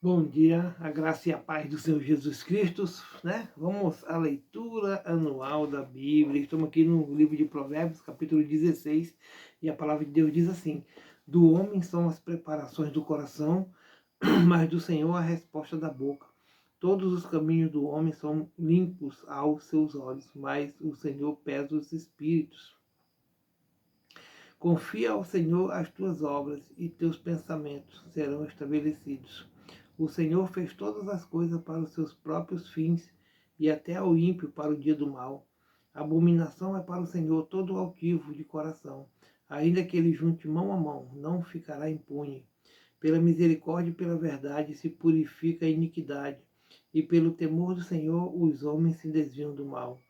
Bom dia, a graça e a paz do Senhor Jesus Cristo, né? Vamos à leitura anual da Bíblia. Estamos aqui no livro de Provérbios, capítulo 16, e a palavra de Deus diz assim: Do homem são as preparações do coração, mas do Senhor a resposta da boca. Todos os caminhos do homem são limpos aos seus olhos, mas o Senhor pesa os espíritos. Confia ao Senhor as tuas obras e teus pensamentos serão estabelecidos. O Senhor fez todas as coisas para os seus próprios fins e até ao ímpio para o dia do mal. Abominação é para o Senhor todo altivo de coração. Ainda que ele junte mão a mão, não ficará impune. Pela misericórdia e pela verdade se purifica a iniquidade, e pelo temor do Senhor os homens se desviam do mal.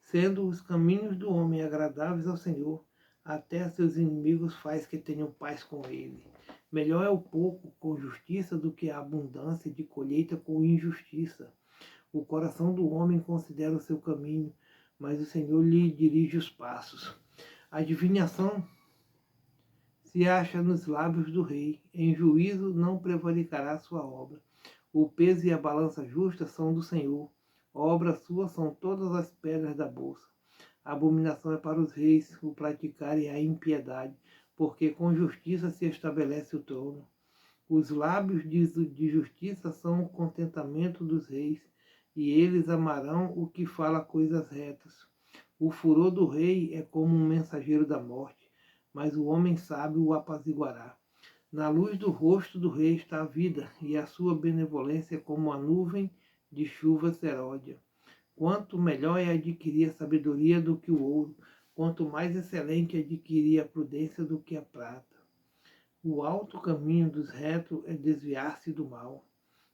Sendo os caminhos do homem agradáveis ao Senhor, até seus inimigos faz que tenham paz com ele. Melhor é o pouco com justiça do que a abundância de colheita com injustiça. O coração do homem considera o seu caminho, mas o Senhor lhe dirige os passos. A adivinhação se acha nos lábios do rei, em juízo não prevaricará sua obra. O peso e a balança justa são do Senhor, obra sua são todas as pedras da bolsa. A abominação é para os reis o praticarem a impiedade, porque com justiça se estabelece o trono. Os lábios de justiça são o contentamento dos reis, e eles amarão o que fala coisas retas. O furor do rei é como um mensageiro da morte, mas o homem sábio o apaziguará. Na luz do rosto do rei está a vida, e a sua benevolência é como a nuvem de chuva seródia. Quanto melhor é adquirir a sabedoria do que o ouro, quanto mais excelente é adquirir a prudência do que a prata. O alto caminho dos retos é desviar-se do mal.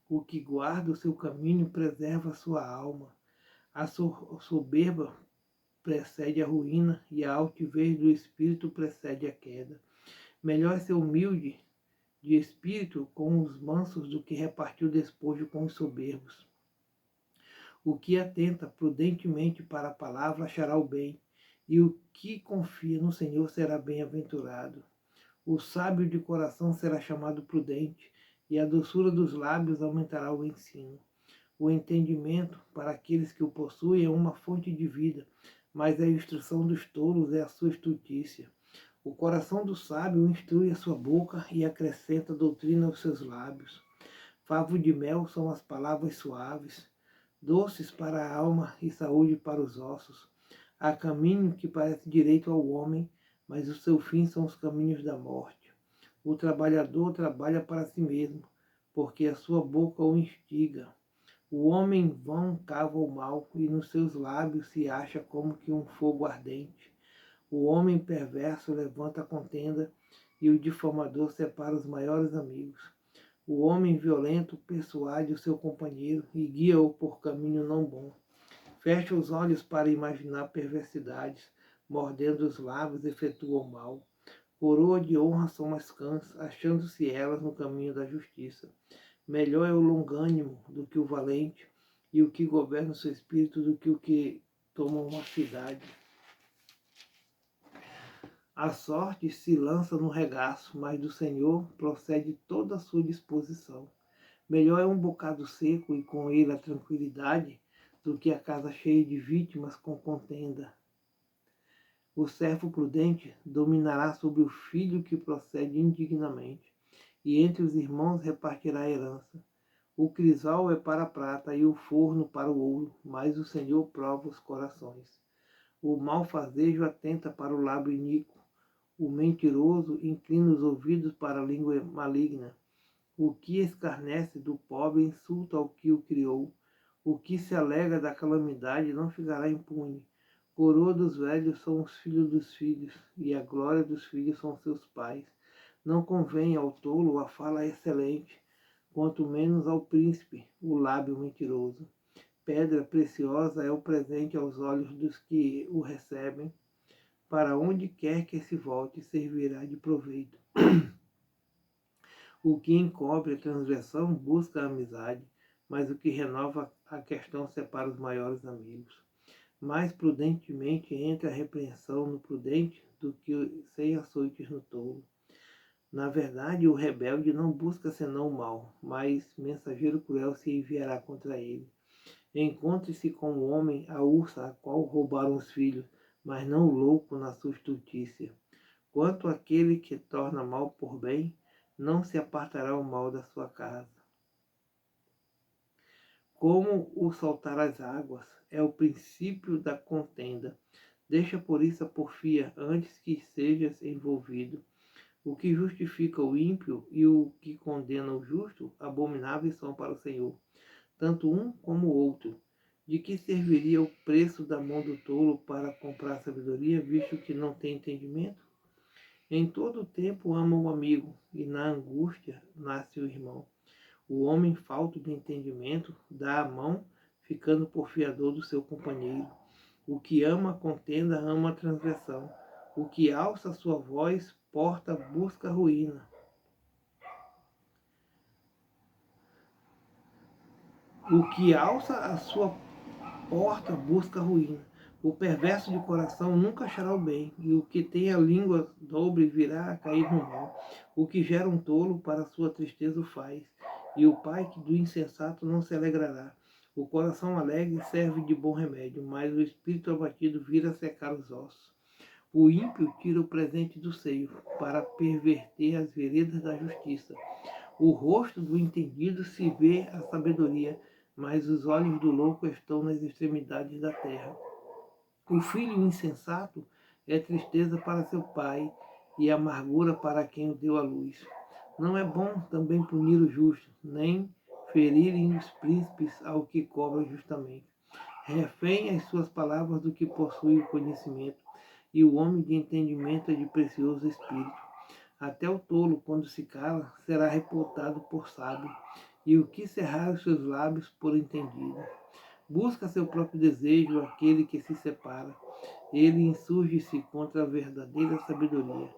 O que guarda o seu caminho preserva a sua alma. A soberba precede a ruína e a altivez do espírito precede a queda. Melhor é ser humilde de espírito com os mansos do que repartir o despojo com os soberbos. O que atenta prudentemente para a palavra achará o bem, e o que confia no Senhor será bem-aventurado. O sábio de coração será chamado prudente, e a doçura dos lábios aumentará o ensino. O entendimento, para aqueles que o possuem, é uma fonte de vida, mas a instrução dos tolos é a sua estultícia. O coração do sábio instrui a sua boca e acrescenta doutrina aos seus lábios. Favo de mel são as palavras suaves, doces para a alma e saúde para os ossos. Há caminho que parece direito ao homem, mas o seu fim são os caminhos da morte. O trabalhador trabalha para si mesmo, porque a sua boca o instiga. O homem vão cava o mal, e nos seus lábios se acha como que um fogo ardente. O homem perverso levanta a contenda, e o difamador separa os maiores amigos. O homem violento persuade o seu companheiro e guia-o por caminho não bom. Fecha os olhos para imaginar perversidades, mordendo os lábios efetua o mal. Coroa de honra são as cãs, achando-se elas no caminho da justiça. Melhor é o longânimo do que o valente, e o que governa o seu espírito do que o que toma uma cidade. A sorte se lança no regaço, mas do Senhor procede toda a sua disposição. Melhor é um bocado seco e com ele a tranquilidade, do que a casa cheia de vítimas com contenda. O servo prudente dominará sobre o filho que procede indignamente, e entre os irmãos repartirá a herança. O crisal é para a prata e o forno para o ouro, mas o Senhor prova os corações. O malfazejo atenta para o lábio iníquo, o mentiroso inclina os ouvidos para a língua maligna. O que escarnece do pobre insulta ao que o criou. O que se alega da calamidade não ficará impune. Coroa dos velhos são os filhos dos filhos, e a glória dos filhos são seus pais. Não convém ao tolo a fala excelente, quanto menos ao príncipe o lábio mentiroso. Pedra preciosa é o presente aos olhos dos que o recebem. Para onde quer que se volte, servirá de proveito. O que encobre a transgressão busca a amizade, mas o que renova a questão separa os maiores amigos. Mais prudentemente entra a repreensão no prudente do que 100 açoites no tolo. Na verdade, o rebelde não busca senão o mal, mas mensageiro cruel se enviará contra ele. Encontre-se com o homem a ursa a qual roubaram os filhos, mas não o louco na sua estultícia. Quanto àquele que torna mal por bem, não se apartará o mal da sua casa. Como o soltar as águas é o princípio da contenda, deixa por isso a porfia antes que sejas envolvido. O que justifica o ímpio e o que condena o justo, abomináveis são para o Senhor, tanto um como o outro. De que serviria o preço da mão do tolo para comprar sabedoria, visto que não tem entendimento? Em todo o tempo ama o amigo, e na angústia nasce o irmão. O homem falto de entendimento dá a mão, ficando por fiador do seu companheiro. O que ama a contenda ama a transgressão. O que alça sua voz busca a ruína. O que alça a sua porta busca a ruína. O perverso de coração nunca achará o bem, e o que tem a língua dobre virá a cair no mal. O que gera um tolo para sua tristeza o faz, e o pai do insensato não se alegrará. O coração alegre serve de bom remédio, mas o espírito abatido vira a secar os ossos. O ímpio tira o presente do seio, para perverter as veredas da justiça. O rosto do entendido se vê a sabedoria, mas os olhos do louco estão nas extremidades da terra. O filho insensato é tristeza para seu pai e amargura para quem o deu à luz. Não é bom também punir o justo, nem ferirem os príncipes ao que cobra justamente. Refém as suas palavras do que possui o conhecimento, e o homem de entendimento é de precioso espírito. Até o tolo, quando se cala, será reputado por sábio, e o que cerrar os seus lábios por entendido. Busca seu próprio desejo aquele que se separa. Ele insurge-se contra a verdadeira sabedoria.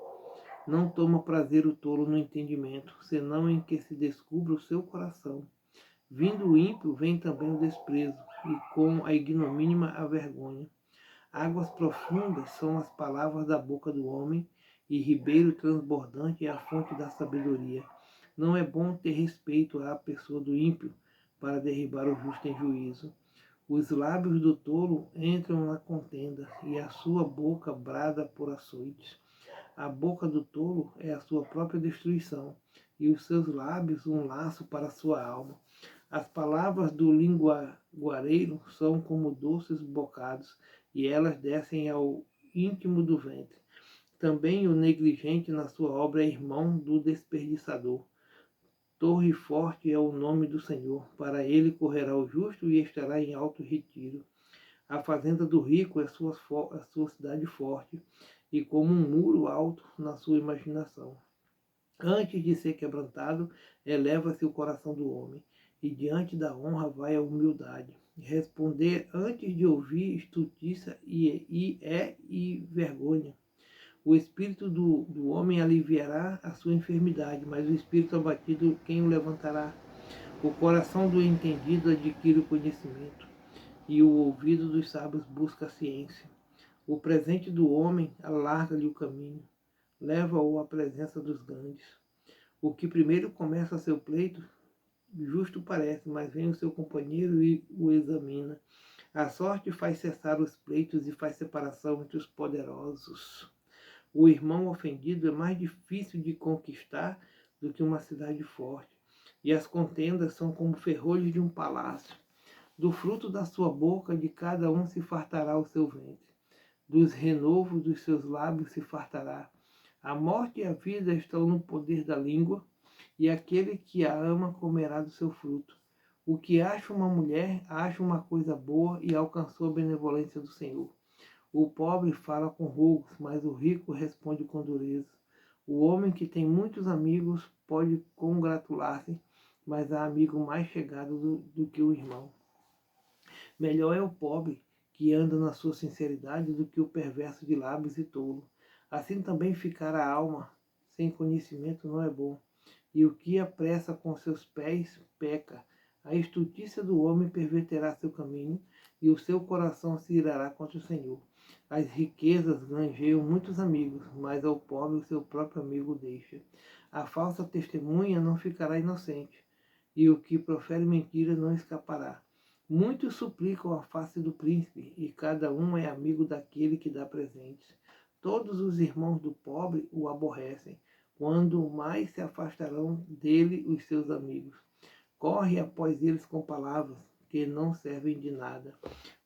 Não toma prazer o tolo no entendimento, senão em que se descubra o seu coração. Vindo o ímpio, vem também o desprezo, e com a ignomínia a vergonha. Águas profundas são as palavras da boca do homem, e ribeiro transbordante é a fonte da sabedoria. Não é bom ter respeito à pessoa do ímpio, para derribar o justo em juízo. Os lábios do tolo entram na contenda, e a sua boca brada por açoites. A boca do tolo é a sua própria destruição, e os seus lábios um laço para a sua alma. As palavras do linguareiro são como doces bocados, e elas descem ao íntimo do ventre. Também o negligente na sua obra é irmão do desperdiçador. Torre forte é o nome do Senhor, para ele correrá o justo e estará em alto retiro. A fazenda do rico é a sua cidade forte, e como um muro alto na sua imaginação. Antes de ser quebrantado, eleva-se o coração do homem, e diante da honra vai a humildade. Responder antes de ouvir estultícia e vergonha. O espírito do homem aliviará a sua enfermidade, mas o espírito abatido, quem o levantará? O coração do entendido adquire o conhecimento, e o ouvido dos sábios busca a ciência. O presente do homem alarga-lhe o caminho, leva-o à presença dos grandes. O que primeiro começa seu pleito, justo parece, mas vem o seu companheiro e o examina. A sorte faz cessar os pleitos e faz separação entre os poderosos. O irmão ofendido é mais difícil de conquistar do que uma cidade forte, e as contendas são como ferrolhos de um palácio. Do fruto da sua boca de cada um se fartará o seu ventre, dos renovos dos seus lábios se fartará. A morte e a vida estão no poder da língua, e aquele que a ama comerá do seu fruto. O que acha uma mulher, acha uma coisa boa e alcançou a benevolência do Senhor. O pobre fala com rogos, mas o rico responde com dureza. O homem que tem muitos amigos pode congratular-se, mas há amigo mais chegado do que o irmão. Melhor é o pobre que anda na sua sinceridade do que o perverso de lábios e tolo. Assim também ficar a alma sem conhecimento não é bom. E o que apressa com seus pés peca. A estultícia do homem perverterá seu caminho, e o seu coração se irará contra o Senhor. As riquezas granjeiam muitos amigos, mas ao pobre o seu próprio amigo deixa. A falsa testemunha não ficará inocente, e o que profere mentira não escapará. Muitos suplicam a face do príncipe, e cada um é amigo daquele que dá presentes. Todos os irmãos do pobre o aborrecem, quando mais se afastarão dele os seus amigos. Corre após eles com palavras que não servem de nada.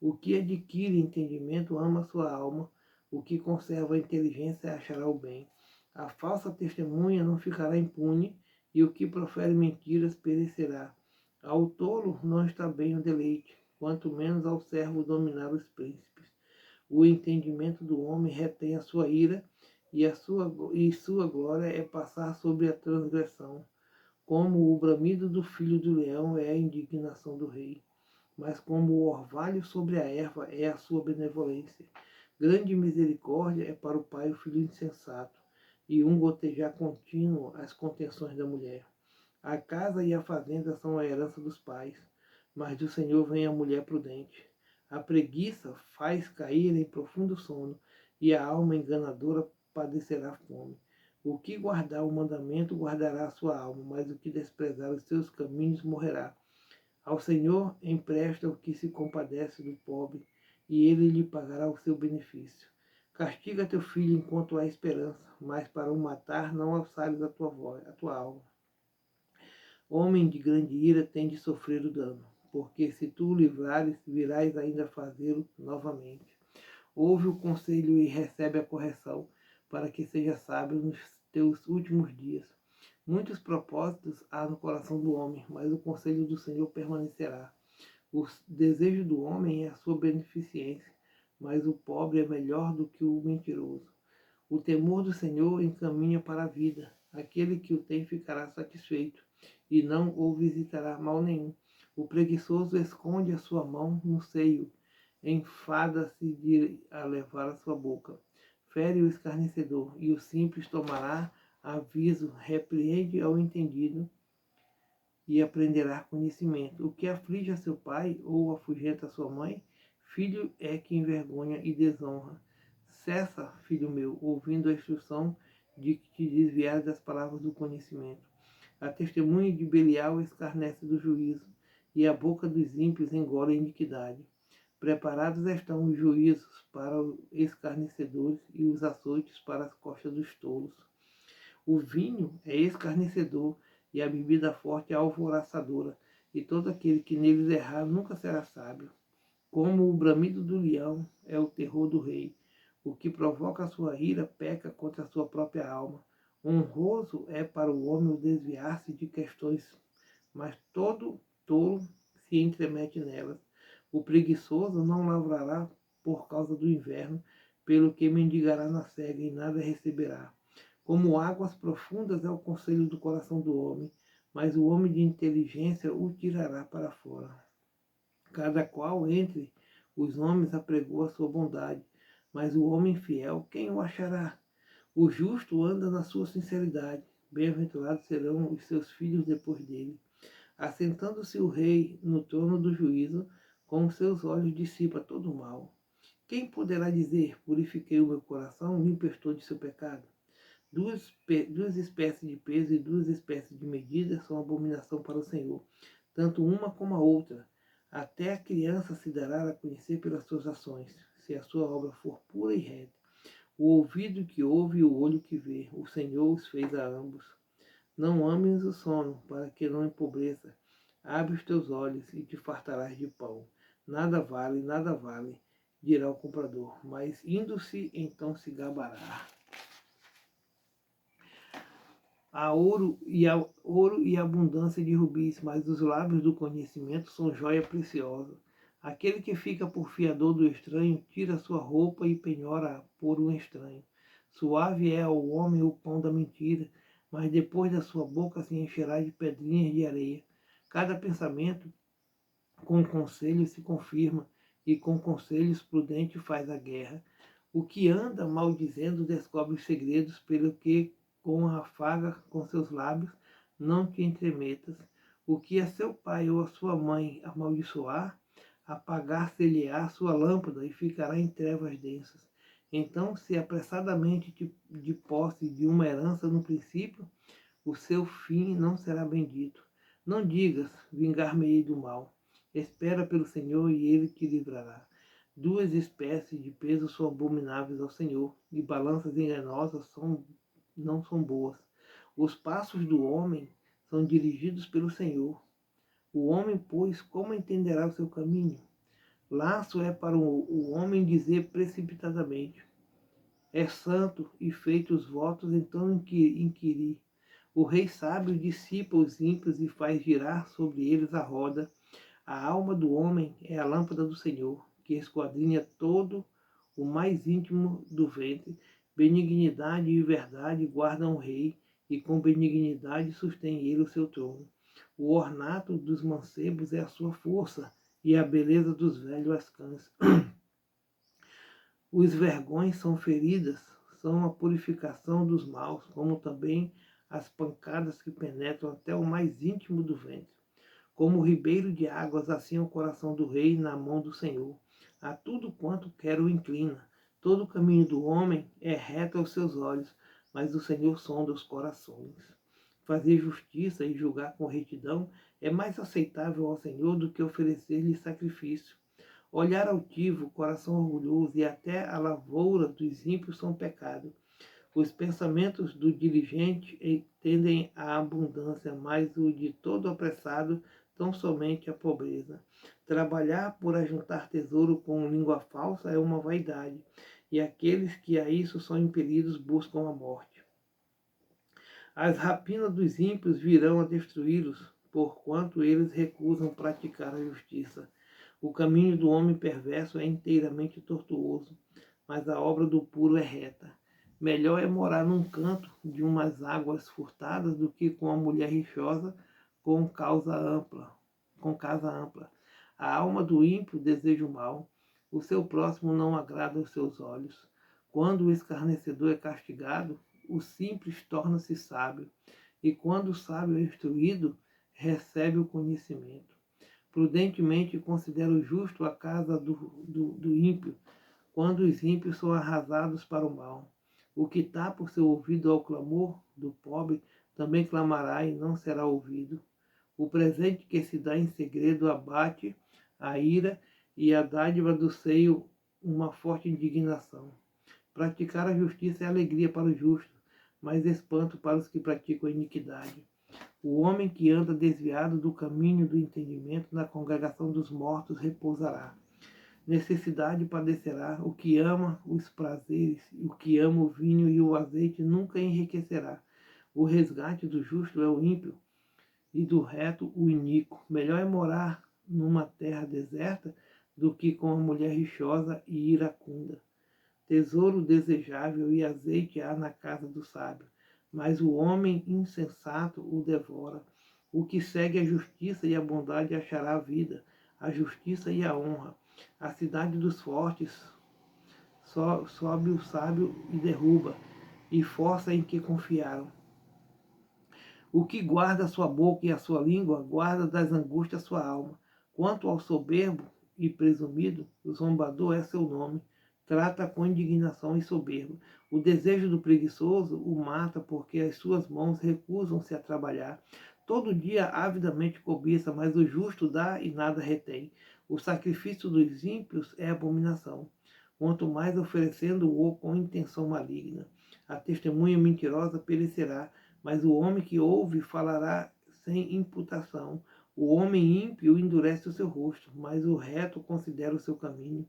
O que adquire entendimento ama sua alma, o que conserva a inteligência achará o bem. A falsa testemunha não ficará impune, e o que profere mentiras perecerá. Ao tolo não está bem o deleite, quanto menos ao servo dominar os príncipes. O entendimento do homem retém a sua ira, e sua glória é passar sobre a transgressão. Como o bramido do filho do leão é a indignação do rei, mas como o orvalho sobre a erva é a sua benevolência. Grande misericórdia é para o pai o filho insensato, e um gotejar contínuo as contenções da mulher. A casa e a fazenda são a herança dos pais, mas do Senhor vem a mulher prudente. A preguiça faz cair em profundo sono, e a alma enganadora padecerá fome. O que guardar o mandamento guardará a sua alma, mas o que desprezar os seus caminhos morrerá. Ao Senhor empresta o que se compadece do pobre, e ele lhe pagará o seu benefício. Castiga teu filho enquanto há esperança, mas para o matar não alçares a tua alma. Homem de grande ira tem de sofrer o dano, porque se tu o livrares, virás ainda fazê-lo novamente. Ouve o conselho e recebe a correção, para que seja sábio nos teus últimos dias. Muitos propósitos há no coração do homem, mas o conselho do Senhor permanecerá. O desejo do homem é a sua beneficência, mas o pobre é melhor do que o mentiroso. O temor do Senhor encaminha para a vida. Aquele que o tem ficará satisfeito, e não o visitará mal nenhum. O preguiçoso esconde a sua mão no seio, enfada-se a levar a sua boca. Fere o escarnecedor, e o simples tomará aviso, repreende ao entendido, e aprenderá conhecimento. O que aflige a seu pai, ou afugenta a sua mãe, filho é que envergonha e desonra. Cessa, filho meu, ouvindo a instrução de que te desviares das palavras do conhecimento. A testemunha de Belial escarnece do juízo, e a boca dos ímpios engole a iniquidade. Preparados estão os juízos para os escarnecedores e os açoites para as costas dos tolos. O vinho é escarnecedor, e a bebida forte é alvoraçadora, e todo aquele que neles errar nunca será sábio. Como o bramido do leão é o terror do rei, o que provoca a sua ira peca contra a sua própria alma. Honroso é para o homem o desviar-se de questões, mas todo tolo se entremete nelas. O preguiçoso não lavrará por causa do inverno, pelo que mendigará na cega e nada receberá. Como águas profundas é o conselho do coração do homem, mas o homem de inteligência o tirará para fora. Cada qual entre os homens apregoa sua bondade, mas o homem fiel, quem o achará? O justo anda na sua sinceridade, bem-aventurados serão os seus filhos depois dele. Assentando-se o rei no trono do juízo, com os seus olhos dissipa todo o mal. Quem poderá dizer, purifiquei o meu coração, limpo estou de seu pecado? Duas espécies de peso e duas espécies de medida são abominação para o Senhor, tanto uma como a outra. Até a criança se dará a conhecer pelas suas ações, se a sua obra for pura e reta. O ouvido que ouve e o olho que vê, o Senhor os fez a ambos. Não ames o sono, para que não empobreça. Abre os teus olhos e te fartarás de pão. Nada vale, dirá o comprador, mas indo-se, então se gabará. Há ouro e abundância de rubis, mas os lábios do conhecimento são joia preciosa. Aquele que fica por fiador do estranho, tira sua roupa e penhora por um estranho. Suave é ao homem o pão da mentira, mas depois da sua boca se encherá de pedrinhas de areia. Cada pensamento com conselho se confirma, e com conselhos prudente faz a guerra. O que anda maldizendo descobre os segredos, pelo que com a afaga com seus lábios, não te entremetas. O que a seu pai ou a sua mãe amaldiçoar, apagar-se-lhe-á sua lâmpada e ficará em trevas densas. Então, se apressadamente de posse de uma herança no princípio, o seu fim não será bendito. Não digas, vingar-me-ei do mal. Espera pelo Senhor e ele te livrará. Duas espécies de peso são abomináveis ao Senhor, e balanças enganosas não são boas. Os passos do homem são dirigidos pelo Senhor. O homem, pois, como entenderá o seu caminho? Laço é para o homem dizer precipitadamente: é santo, e feitos os votos, então inquirir. O rei sábio dissipa os ímpios e faz girar sobre eles a roda. A alma do homem é a lâmpada do Senhor, que esquadrinha todo o mais íntimo do ventre. Benignidade e verdade guardam o rei, e com benignidade sustém ele o seu trono. O ornato dos mancebos é a sua força, e a beleza dos velhos as cães. Os vergões são feridas, são a purificação dos maus, como também as pancadas que penetram até o mais íntimo do ventre. Como o ribeiro de águas, assim é o coração do rei na mão do Senhor. A tudo quanto quer o inclina. Todo o caminho do homem é reto aos seus olhos, mas o Senhor sonda os corações. Fazer justiça e julgar com retidão é mais aceitável ao Senhor do que oferecer-lhe sacrifício. Olhar altivo, coração orgulhoso e até a lavoura dos ímpios são pecado. Os pensamentos do diligente tendem à abundância, mas o de todo apressado tão somente à pobreza. Trabalhar por ajuntar tesouro com língua falsa é uma vaidade, e aqueles que a isso são impelidos buscam a morte. As rapinas dos ímpios virão a destruí-los, porquanto eles recusam praticar a justiça. O caminho do homem perverso é inteiramente tortuoso, mas a obra do puro é reta. Melhor é morar num canto de umas águas furtadas do que com a mulher rixosa com casa ampla. A alma do ímpio deseja o mal, o seu próximo não agrada aos seus olhos. Quando o escarnecedor é castigado, o simples torna-se sábio, e quando o sábio é instruído, recebe o conhecimento. Prudentemente considera o justo a casa do ímpio, quando os ímpios são arrasados para o mal. O que tapa o seu ouvido ao clamor do pobre, também clamará e não será ouvido. O presente que se dá em segredo abate a ira, e a dádiva do seio uma forte indignação. Praticar a justiça é alegria para o justo, mas espanto para os que praticam a iniquidade. O homem que anda desviado do caminho do entendimento na congregação dos mortos repousará. Necessidade padecerá o que ama os prazeres, o que ama o vinho e o azeite nunca enriquecerá. O resgate do justo é o ímpio, e do reto o iníquo. Melhor é morar numa terra deserta do que com a mulher rixosa e iracunda. Tesouro desejável e azeite há na casa do sábio, mas o homem insensato o devora. O que segue a justiça e a bondade achará a vida, a justiça e a honra. A cidade dos fortes sobe o sábio e derruba, e força em que confiaram. O que guarda a sua boca e a sua língua, guarda das angústias a sua alma. Quanto ao soberbo e presumido, o zombador é seu nome. Trata com indignação e soberba. O desejo do preguiçoso o mata, porque as suas mãos recusam-se a trabalhar. Todo dia avidamente cobiça, mas o justo dá e nada retém. O sacrifício dos ímpios é abominação, quanto mais oferecendo-o com intenção maligna. A testemunha mentirosa perecerá, mas o homem que ouve falará sem imputação. O homem ímpio endurece o seu rosto, mas o reto considera o seu caminho.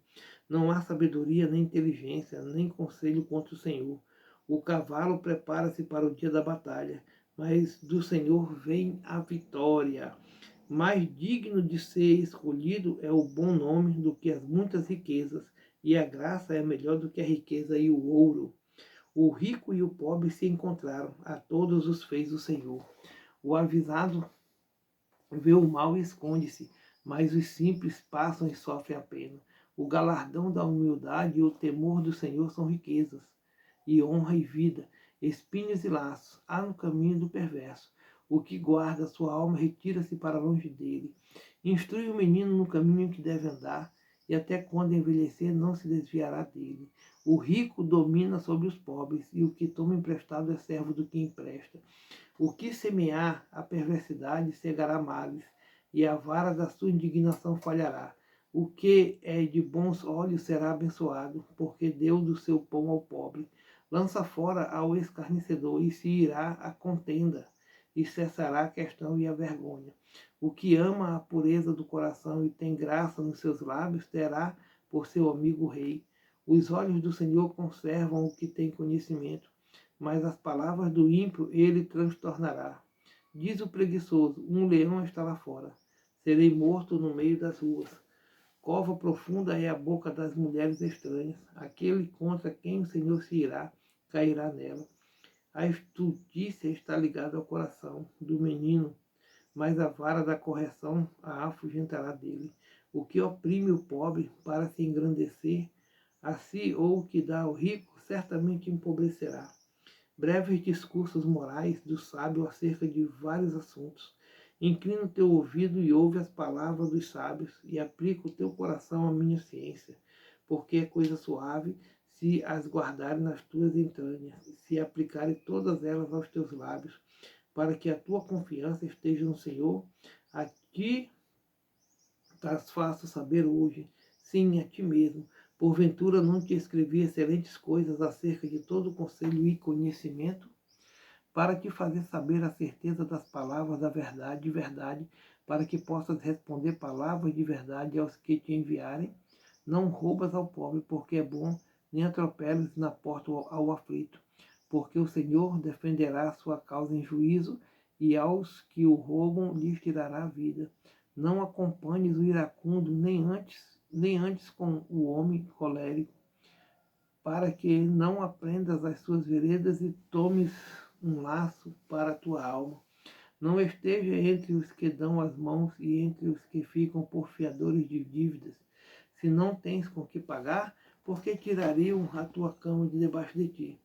Não há sabedoria, nem inteligência, nem conselho contra o Senhor. O cavalo prepara-se para o dia da batalha, mas do Senhor vem a vitória. Mais digno de ser escolhido é o bom nome do que as muitas riquezas, e a graça é melhor do que a riqueza e o ouro. O rico e o pobre se encontraram, a todos os fez o Senhor. O avisado vê o mal e esconde-se, mas os simples passam e sofrem a pena. O galardão da humildade e o temor do Senhor são riquezas, e honra e vida, espinhos e laços há no caminho do perverso. O que guarda sua alma retira-se para longe dele. Instrui o menino no caminho em que deve andar, e até quando envelhecer não se desviará dele. O rico domina sobre os pobres, e o que toma emprestado é servo do que empresta. O que semear a perversidade cegará males, e a vara da sua indignação falhará. O que é de bons olhos será abençoado, porque deu do seu pão ao pobre. Lança fora ao escarnecedor, e se irá a contenda, e cessará a questão e a vergonha. O que ama a pureza do coração e tem graça nos seus lábios, terá por seu amigo o rei. Os olhos do Senhor conservam o que tem conhecimento, mas as palavras do ímpio ele transtornará. Diz o preguiçoso: um leão está lá fora. Serei morto no meio das ruas. Cova profunda é a boca das mulheres estranhas. Aquele contra quem o Senhor se irá, cairá nela. A estultícia está ligada ao coração do menino, mas a vara da correção a afugentará dele. O que oprime o pobre para se engrandecer a si, ou o que dá ao rico, certamente empobrecerá. Breves discursos morais do sábio acerca de vários assuntos. Inclina o teu ouvido e ouve as palavras dos sábios, e aplica o teu coração à minha ciência, porque é coisa suave se as guardares nas tuas entranhas, se aplicares todas elas aos teus lábios, para que a tua confiança esteja no Senhor. A ti tas faço saber hoje, sim, a ti mesmo. Porventura não te escrevi excelentes coisas acerca de todo conselho e conhecimento, para te fazer saber a certeza das palavras da verdade, de verdade, para que possas responder palavras de verdade aos que te enviarem. Não roubas ao pobre, porque é bom, nem atropeles na porta ao aflito, porque o Senhor defenderá a sua causa em juízo, e aos que o roubam lhes tirará a vida. Não acompanhes o iracundo, nem antes com o homem colérico, para que não aprendas as suas veredas e tomes um laço para a tua alma. Não esteja entre os que dão as mãos e entre os que ficam por fiadores de dívidas. Se não tens com que pagar, por que tirariam a tua cama de debaixo de ti?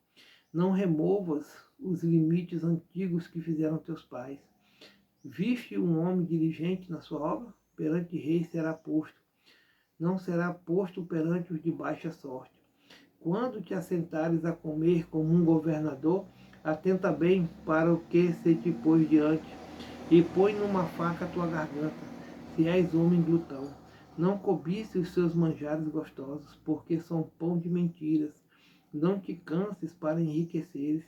Não removas os limites antigos que fizeram teus pais. Viste um homem diligente na sua obra? Perante reis será posto. Não será posto perante os de baixa sorte. Quando te assentares a comer como um governador, atenta bem para o que se te pôs diante, e põe numa faca a tua garganta, se és homem glutão. Não cobice os seus manjares gostosos, porque são pão de mentiras. Não te canses para enriqueceres.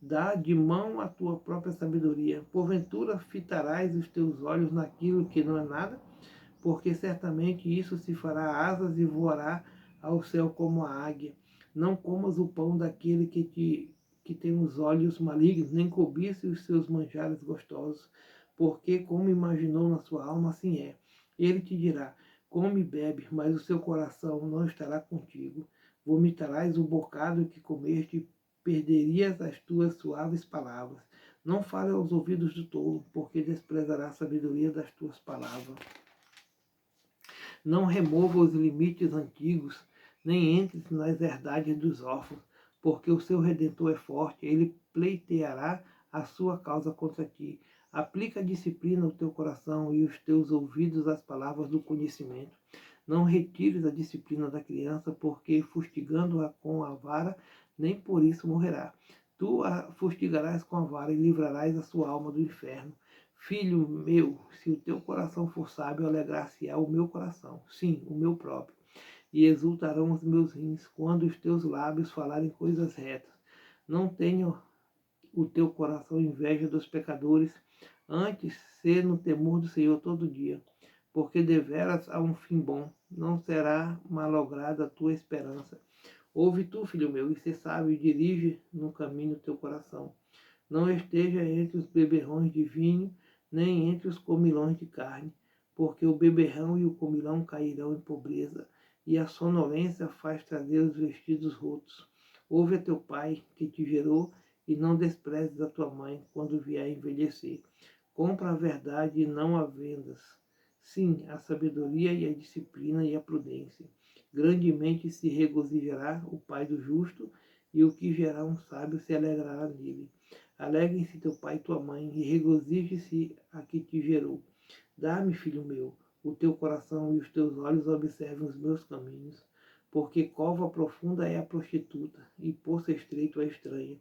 Dá de mão a tua própria sabedoria. Porventura fitarás os teus olhos naquilo que não é nada, porque certamente isso se fará asas e voará ao céu como a águia. Não comas o pão daquele que tem os olhos malignos, nem cobice os seus manjares gostosos, porque como imaginou na sua alma, assim é. Ele te dirá: come e bebe, mas o seu coração não estará contigo. Vomitarás o bocado que comeste e perderias as tuas suaves palavras. Não fale aos ouvidos do tolo, porque desprezará a sabedoria das tuas palavras. Não remova os limites antigos, nem entres nas herdades dos órfãos, porque o seu Redentor é forte, ele pleiteará a sua causa contra ti. Aplica a disciplina ao teu coração e os teus ouvidos às palavras do conhecimento. Não retires a disciplina da criança, porque fustigando-a com a vara, nem por isso morrerá. Tu a fustigarás com a vara e livrarás a sua alma do inferno. Filho meu, se o teu coração for sábio, alegrar-se-á o meu coração, sim, o meu próprio, e exultarão os meus rins, quando os teus lábios falarem coisas retas. Não tenha o teu coração inveja dos pecadores, antes ser no temor do Senhor todo dia, porque deveras há um fim bom, não será malograda a tua esperança. Ouve tu, filho meu, e se sábio, e dirige no caminho o teu coração. Não esteja entre os beberrões de vinho, nem entre os comilões de carne, porque o beberrão e o comilão cairão em pobreza, e a sonolência faz trazer os vestidos rotos. Ouve a teu pai, que te gerou, e não desprezes a tua mãe quando vier a envelhecer. Compra a verdade e não a vendas. Sim, a sabedoria e a disciplina e a prudência. Grandemente se regozijará o pai do justo, e o que gerar um sábio se alegrará nele. Alegrem-se teu pai e tua mãe, e regozije-se a que te gerou. Dá-me, filho meu, o teu coração e os teus olhos observem os meus caminhos, porque cova profunda é a prostituta, e poço estreito a estranha.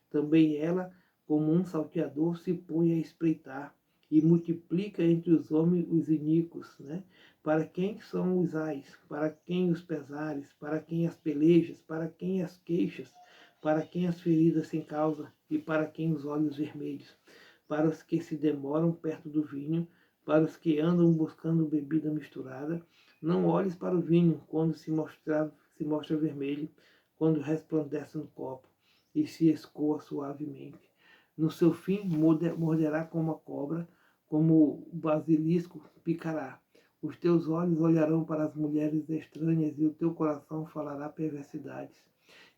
Também ela, como um salteador, se põe a espreitar, e multiplica entre os homens os iníquos, né? Para quem são os ais, para quem os pesares, para quem as pelejas, para quem as queixas, para quem as feridas sem causa, e para quem os olhos vermelhos, para os que se demoram perto do vinho, para os que andam buscando bebida misturada. Não olhes para o vinho quando se mostra vermelho, quando resplandece no copo e se escoa suavemente. No seu fim morderá como a cobra, como o basilisco picará. Os teus olhos olharão para as mulheres estranhas e o teu coração falará perversidades.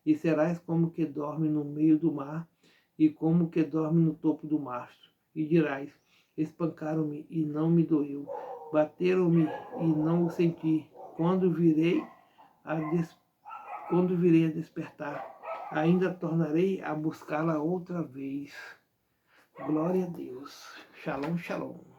E serás como que dorme no meio do mar e como que dorme no topo do mastro. E dirás, espancaram-me e não me doeu, bateram-me e não o senti. Quando virei a despertar, ainda tornarei a buscá-la outra vez. Glória a Deus. Shalom, shalom.